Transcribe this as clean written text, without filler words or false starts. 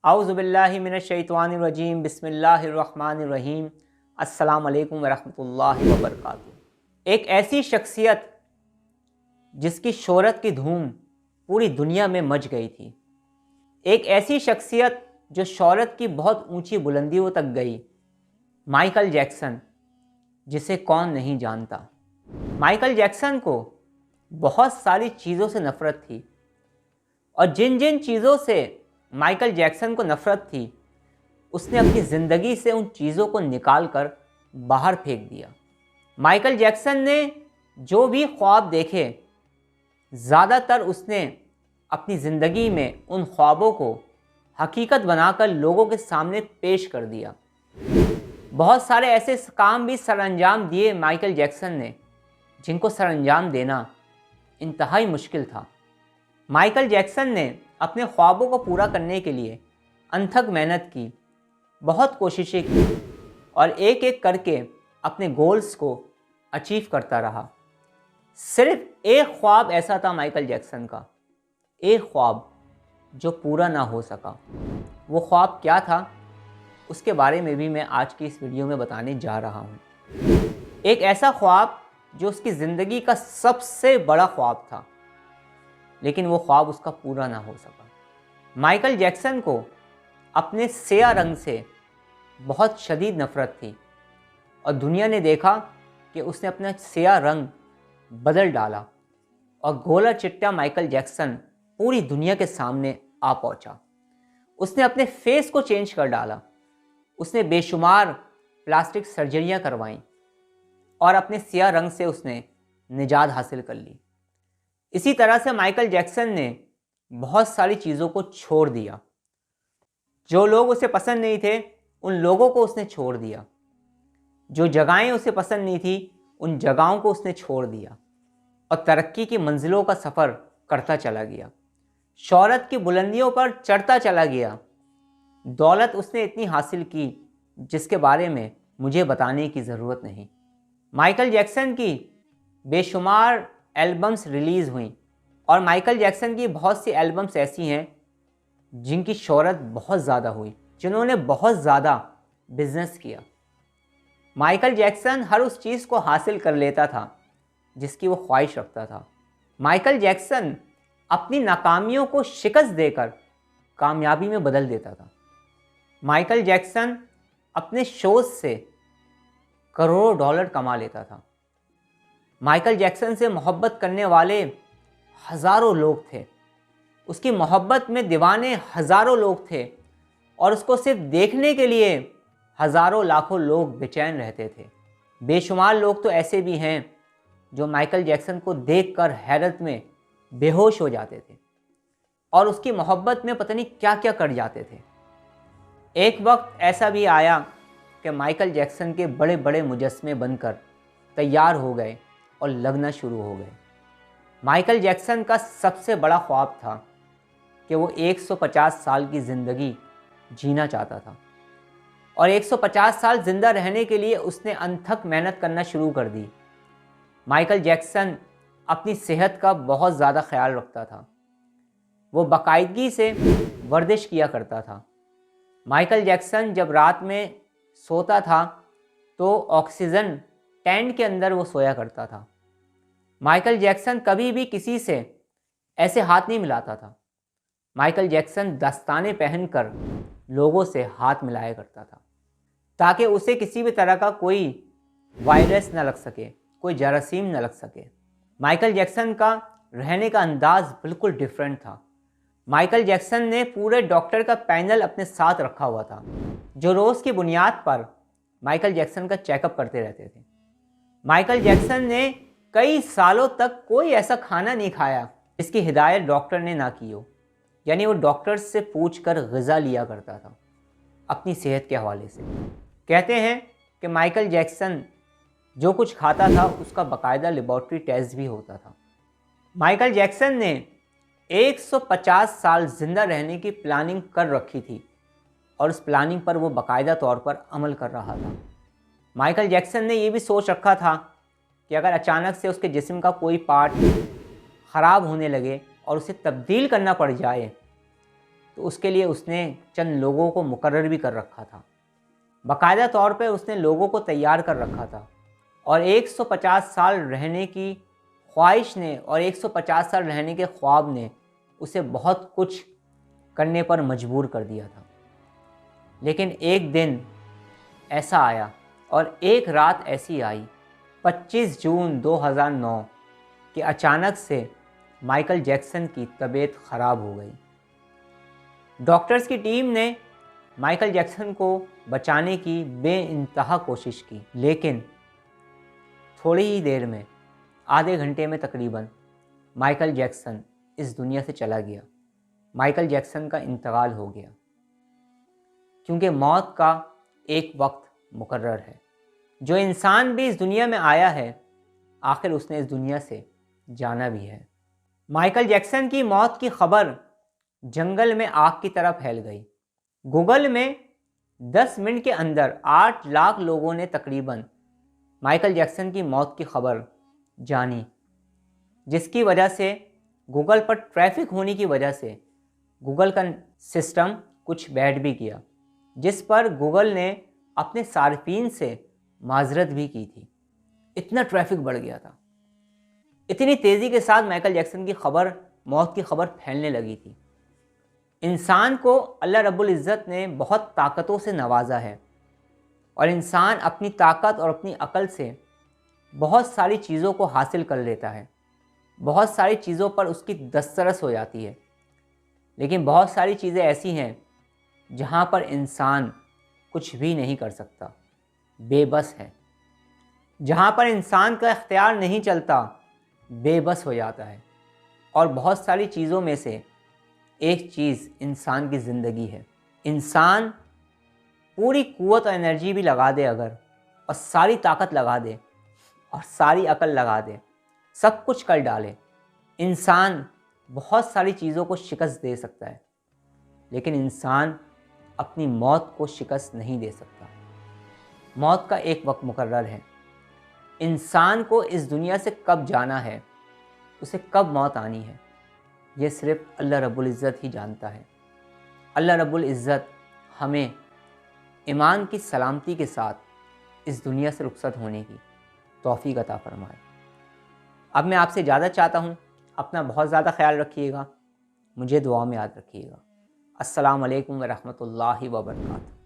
اعوذ باللہ من الشیطان الرجیم بسم اللہ الرحمن الرحیم السلام علیکم ورحمۃ اللہ وبرکاتہ۔ ایک ایسی شخصیت جس کی شہرت کی دھوم پوری دنیا میں مچ گئی تھی، ایک ایسی شخصیت جو شہرت کی بہت اونچی بلندیوں تک گئی، مائیکل جیکسن، جسے کون نہیں جانتا۔ مائیکل جیکسن کو بہت ساری چیزوں سے نفرت تھی، اور جن جن چیزوں سے مائیکل جیکسن کو نفرت تھی اس نے اپنی زندگی سے ان چیزوں کو نکال کر باہر پھینک دیا۔ مائیکل جیکسن نے جو بھی خواب دیکھے، زیادہ تر اس نے اپنی زندگی میں ان خوابوں کو حقیقت بنا کر لوگوں کے سامنے پیش کر دیا۔ بہت سارے ایسے کام بھی سر انجام دیے مائیکل جیکسن نے جن کو سر انجام دینا انتہائی مشکل تھا۔ مائیکل جیکسن نے اپنے خوابوں کو پورا کرنے کے لیے انتھک محنت کی، بہت کوششیں کی، اور ایک ایک کر کے اپنے گولز کو اچیو کرتا رہا۔ صرف ایک خواب ایسا تھا مائیکل جیکسن کا، ایک خواب جو پورا نہ ہو سکا۔ وہ خواب کیا تھا اس کے بارے میں بھی میں آج کی اس ویڈیو میں بتانے جا رہا ہوں۔ ایک ایسا خواب جو اس کی زندگی کا سب سے بڑا خواب تھا، لیکن وہ خواب اس کا پورا نہ ہو سکا۔ مائیکل جیکسن کو اپنے سیاہ رنگ سے بہت شدید نفرت تھی، اور دنیا نے دیکھا کہ اس نے اپنا سیاہ رنگ بدل ڈالا، اور گولا چٹا مائیکل جیکسن پوری دنیا کے سامنے آ پہنچا۔ اس نے اپنے فیس کو چینج کر ڈالا، اس نے بے شمار پلاسٹک سرجریاں کروائیں، اور اپنے سیاہ رنگ سے اس نے نجات حاصل کر لی۔ اسی طرح سے مائیکل جیکسن نے بہت ساری چیزوں کو چھوڑ دیا۔ جو لوگ اسے پسند نہیں تھے ان لوگوں کو اس نے چھوڑ دیا، جو جگہیں اسے پسند نہیں تھیں ان جگہوں کو اس نے چھوڑ دیا، اور ترقی کی منزلوں کا سفر کرتا چلا گیا، شہرت کی بلندیوں پر چڑھتا چلا گیا۔ دولت اس نے اتنی حاصل کی جس کے بارے میں مجھے بتانے کی ضرورت نہیں۔ مائیکل جیکسن کی بے شمار البمز ریلیز ہوئیں، اور مائیکل جیکسن کی بہت سی البمز ایسی ہیں جن کی شہرت بہت زیادہ ہوئی، جنہوں نے بہت زیادہ بزنس کیا۔ مائیکل جیکسن ہر اس چیز کو حاصل کر لیتا تھا جس کی وہ خواہش رکھتا تھا۔ مائیکل جیکسن اپنی ناکامیوں کو شکست دے کر کامیابی میں بدل دیتا تھا۔ مائیکل جیکسن اپنے شوز سے کروڑوں ڈالر کما لیتا تھا۔ مائیکل جیکسن سے محبت کرنے والے ہزاروں لوگ تھے، اس کی محبت میں دیوانے ہزاروں لوگ تھے، اور اس کو صرف دیکھنے کے لیے ہزاروں لاکھوں لوگ بے چین رہتے تھے۔ بے شمار لوگ تو ایسے بھی ہیں جو مائیکل جیکسن کو دیکھ کر حیرت میں بے ہوش ہو جاتے تھے، اور اس کی محبت میں پتہ نہیں کیا کیا کر جاتے تھے۔ ایک وقت ایسا بھی آیا کہ مائیکل جیکسن کے بڑے بڑے مجسمے بن کر تیار ہو گئے اور لگنا شروع ہو گئے۔ مائیکل جیکسن کا سب سے بڑا خواب تھا کہ وہ 150 سال کی زندگی جینا چاہتا تھا، اور 150 سال زندہ رہنے کے لیے اس نے انتھک محنت کرنا شروع کر دی۔ مائیکل جیکسن اپنی صحت کا بہت زیادہ خیال رکھتا تھا، وہ باقاعدگی سے ورزش کیا کرتا تھا۔ مائیکل جیکسن جب رات میں سوتا تھا تو آکسیجن ٹینٹ کے اندر وہ سویا کرتا تھا۔ مائیکل جیکسن کبھی بھی کسی سے ایسے ہاتھ نہیں ملاتا تھا۔ مائیکل جیکسن دستانے پہن کر لوگوں سے ہاتھ ملایا کرتا تھا تاکہ اسے کسی بھی طرح کا کوئی وائرس نہ لگ سکے، کوئی جراثیم نہ لگ سکے۔ مائیکل جیکسن کا رہنے کا انداز بالکل ڈیفرنٹ تھا۔ مائیکل جیکسن نے پورے ڈاکٹر کا پینل اپنے ساتھ رکھا ہوا تھا جو روز کی بنیاد پر مائیکل جیکسن کا چیک اپ کرتے رہتے تھے۔ مائیکل جیکسن نے کئی سالوں تک کوئی ایسا کھانا نہیں کھایا جس کی ہدایت ڈاکٹر نے نہ کی ہو، یعنی وہ ڈاکٹر سے پوچھ کر غذا لیا کرتا تھا اپنی صحت کے حوالے سے۔ کہتے ہیں کہ مائیکل جیکسن جو کچھ کھاتا تھا اس کا باقاعدہ لیبارٹری ٹیسٹ بھی ہوتا تھا۔ مائیکل جیکسن نے 150 سال زندہ رہنے کی پلاننگ کر رکھی تھی، اور اس پلاننگ پر وہ باقاعدہ طور پر عمل کر رہا تھا۔ مائیکل جیکسن نے یہ بھی سوچ رکھا تھا کہ اگر اچانک سے اس کے جسم کا کوئی پارٹ خراب ہونے لگے اور اسے تبدیل کرنا پڑ جائے تو اس کے لیے اس نے چند لوگوں کو مقرر بھی کر رکھا تھا، باقاعدہ طور پہ اس نے لوگوں کو تیار کر رکھا تھا، اور 150 سال رہنے کی خواہش نے اور 150 سال رہنے کے خواب نے اسے بہت کچھ کرنے پر مجبور کر دیا تھا۔ لیکن ایک دن ایسا آیا اور ایک رات ایسی آئی 25 جون 2009 کہ اچانک سے مائیکل جیکسن کی طبیعت خراب ہو گئی۔ ڈاکٹرز کی ٹیم نے مائیکل جیکسن کو بچانے کی بے انتہا کوشش کی، لیکن تھوڑی ہی دیر میں، آدھے گھنٹے میں تقریباً، مائیکل جیکسن اس دنیا سے چلا گیا۔ مائیکل جیکسن کا انتقال ہو گیا، کیونکہ موت کا ایک وقت مقرر ہے۔ جو انسان بھی اس دنیا میں آیا ہے، آخر اس نے اس دنیا سے جانا بھی ہے۔ مائیکل جیکسن کی موت کی خبر جنگل میں آگ کی طرح پھیل گئی۔ گوگل میں 10 منٹ کے اندر 8 لاکھ لوگوں نے تقریباً مائیکل جیکسن کی موت کی خبر جانی، جس کی وجہ سے گوگل پر ٹریفک ہونے کی وجہ سے گوگل کا سسٹم کچھ بیٹھ بھی کیا، جس پر گوگل نے اپنے صارفین سے معذرت بھی کی تھی۔ اتنا ٹریفک بڑھ گیا تھا، اتنی تیزی کے ساتھ مائیکل جیکسن کی خبر، موت کی خبر پھیلنے لگی تھی۔ انسان کو اللہ رب العزت نے بہت طاقتوں سے نوازا ہے، اور انسان اپنی طاقت اور اپنی عقل سے بہت ساری چیزوں کو حاصل کر لیتا ہے، بہت ساری چیزوں پر اس کی دسترس ہو جاتی ہے، لیکن بہت ساری چیزیں ایسی ہیں جہاں پر انسان کچھ بھی نہیں کر سکتا، بے بس ہے۔ جہاں پر انسان کا اختیار نہیں چلتا، بے بس ہو جاتا ہے۔ اور بہت ساری چیزوں میں سے ایک چیز انسان کی زندگی ہے۔ انسان پوری قوت اور انرجی بھی لگا دے اگر، اور ساری طاقت لگا دے اور ساری عقل لگا دے، سب کچھ کر ڈالے، انسان بہت ساری چیزوں کو شکست دے سکتا ہے، لیکن انسان اپنی موت کو شکست نہیں دے سکتا۔ موت کا ایک وقت مقرر ہے۔ انسان کو اس دنیا سے کب جانا ہے، اسے کب موت آنی ہے، یہ صرف اللہ رب العزت ہی جانتا ہے۔ اللہ رب العزت ہمیں ایمان کی سلامتی کے ساتھ اس دنیا سے رخصت ہونے کی توفیق عطا فرمائے۔ اب میں آپ سے اجازت چاہتا ہوں، اپنا بہت زیادہ خیال رکھیے گا، مجھے دعا میں یاد رکھیے گا۔ السلام علیکم ورحمۃ اللہ وبرکاتہ۔